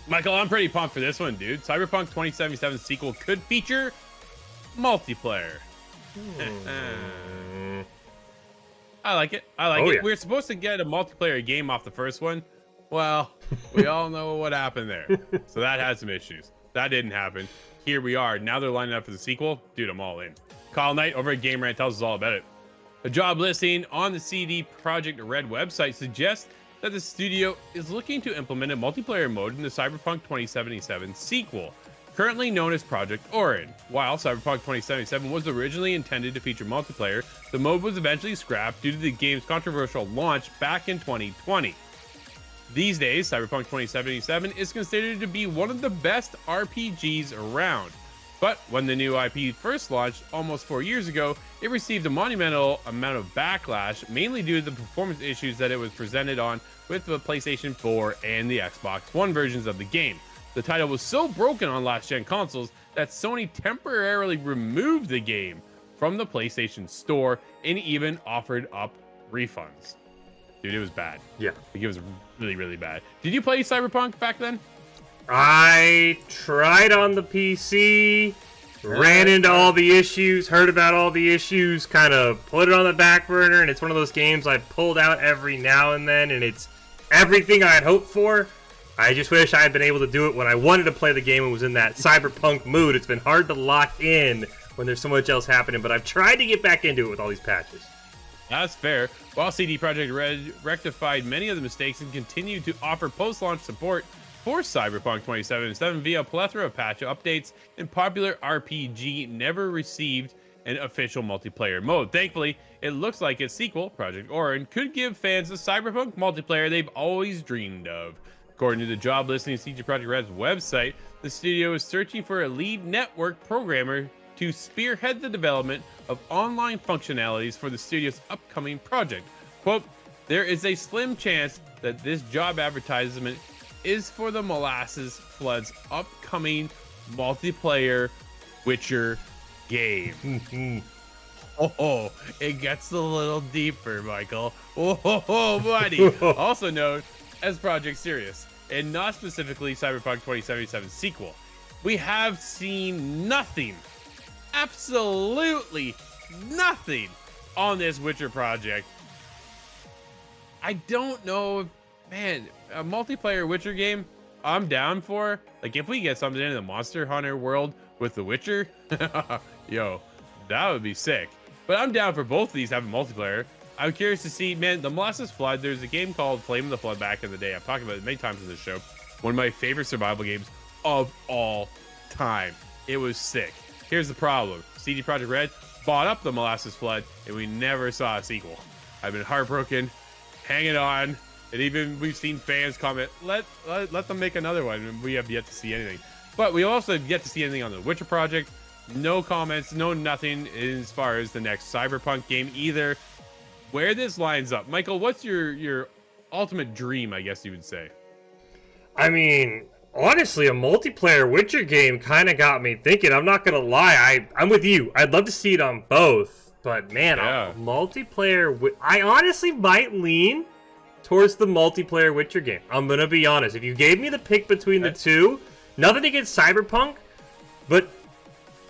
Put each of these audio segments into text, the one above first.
Michael, I'm pretty pumped for this one, dude. Cyberpunk 2077 sequel could feature multiplayer. I like it. I like it. Yeah. We're supposed to get a multiplayer game off the first one. Well, we all know what happened there. So that had some issues. That didn't happen. Here we are. Now they're lining up for the sequel. Dude, I'm all in. Kyle Knight over at Game Rant tells us all about it. A job listing on the CD Projekt Red website suggests that the studio is looking to implement a multiplayer mode in the Cyberpunk 2077 sequel, currently known as Project Orion. While Cyberpunk 2077 was originally intended to feature multiplayer, the mode was eventually scrapped due to the game's controversial launch back in 2020. These days, Cyberpunk 2077 is considered to be one of the best RPGs around. But when the new IP first launched almost 4 years ago, it received a monumental amount of backlash, mainly due to the performance issues that it was presented on with the PlayStation 4 and the Xbox One versions of the game. The title was so broken on last-gen consoles that Sony temporarily removed the game from the PlayStation Store and even offered up refunds. Dude, it was bad. Yeah. It was really, really bad. Did you play Cyberpunk back then? I tried on the PC, ran into all the issues, heard about all the issues, kind of put it on the back burner, and it's one of those games I pulled out every now and then, and it's everything I had hoped for. I just wish I had been able to do it when I wanted to play the game and was in that cyberpunk mood. It's been hard to lock in when there's so much else happening, but I've tried to get back into it with all these patches. That's fair. While CD Projekt Red rectified many of the mistakes and continued to offer post-launch support for Cyberpunk 2077 via a plethora of patch updates, and popular RPG never received an official multiplayer mode. Thankfully, it looks like its sequel, Project Orion, could give fans the Cyberpunk multiplayer they've always dreamed of. According to the job listing of CD Projekt Red's website, the studio is searching for a lead network programmer to spearhead the development of online functionalities for the studio's upcoming project. Quote, there is a slim chance that this job advertisement is for the Molasses Flood's upcoming multiplayer Witcher game. Oh, it gets a little deeper, Michael. Oh, buddy. Also known as Project Sirius, and not specifically Cyberpunk 2077 sequel. We have seen nothing, absolutely nothing on this Witcher project. I don't know if, man, a multiplayer Witcher game, I'm down for. Like, if we get something in the Monster Hunter world with the Witcher, yo, that would be sick. But I'm down for both of these having multiplayer. I'm curious to see, man, the Molasses Flood, there's a game called Flame of the Flood back in the day. I've talked about it many times in this show. One of my favorite survival games of all time. It was sick. Here's the problem. CD Projekt Red bought up the Molasses Flood, and we never saw a sequel. I've been heartbroken, hanging on, and even we've seen fans comment, let them make another one, and we have yet to see anything. But we also have yet to see anything on the Witcher project. No comments, no nothing as far as the next Cyberpunk game either. Where this lines up, Michael, what's your ultimate dream, I guess you would say? I mean, honestly, a multiplayer Witcher game kind of got me thinking. I'm not going to lie. I'm with you. I'd love to see it on both. But, man, yeah. A multiplayer... I honestly might lean towards the multiplayer Witcher game. I'm going to be honest. If you gave me the pick between the two, nothing against Cyberpunk, but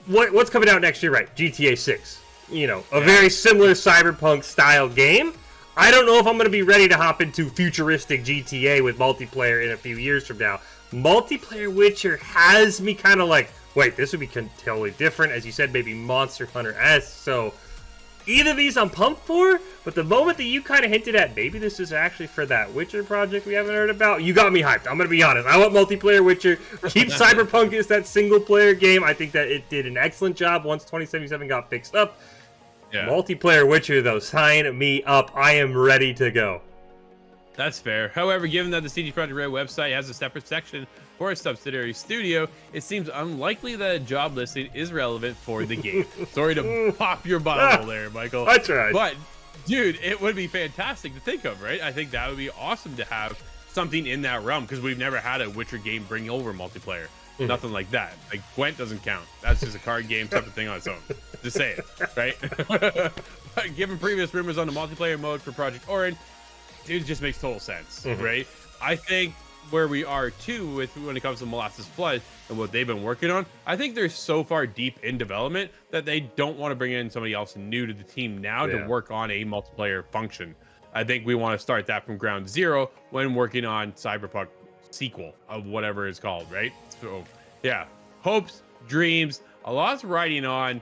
what's coming out next year, right? GTA 6. You know, a very similar Cyberpunk style game. I don't know if I'm going to be ready to hop into futuristic GTA with multiplayer in a few years from now. Multiplayer Witcher has me kind of like, wait, this would be totally different. As you said, maybe Monster Hunter-esque. So either of these I'm pumped for, but the moment that you kind of hinted at, maybe this is actually for that Witcher project we haven't heard about, you got me hyped. I'm going to be honest. I want multiplayer Witcher. Keep Cyberpunk as that single player game. I think that it did an excellent job once 2077 got fixed up. Yeah. Multiplayer Witcher, though, sign me up. I am ready to go. That's fair. However, given that the CD Projekt Red website has a separate section for a subsidiary studio, it seems unlikely that a job listing is relevant for the game. Sorry to pop your bottle there, Michael. That's right. But, dude, it would be fantastic to think of, right? I think that would be awesome to have something in that realm, because we've never had a Witcher game bring over multiplayer. Nothing like that. Like, Gwent doesn't count. That's just a card game, separate thing on its own. Just say it, right? But given previous rumors on the multiplayer mode for Project Orion, dude, it just makes total sense, right? I think where we are too with when it comes to Molasses Flood and what they've been working on. I think they're so far deep in development that they don't want to bring in somebody else new to the team now to work on a multiplayer function. I think we want to start that from ground zero when working on Cyberpunk sequel of whatever it's called, right? So yeah, hopes, dreams, a lot's riding on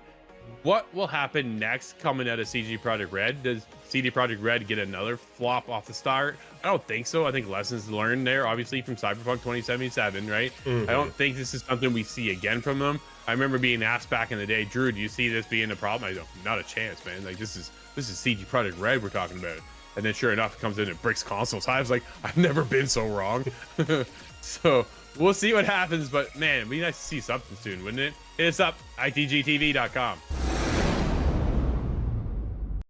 what will happen next coming out of CD Projekt Red. Does CD Projekt Red get another flop off the start? I don't think so. I think lessons learned there, obviously, from Cyberpunk 2077, right? I don't think this is something we see again from them. I remember being asked back in the day, Drew, do you see this being a problem? I go, not a chance, man. Like, this is CD Projekt Red we're talking about. And then sure enough, it comes in and bricks consoles. I was like, I've never been so wrong. So we'll see what happens. But man, it'd be nice to see something soon, wouldn't it? Hit us up, itgtv.com.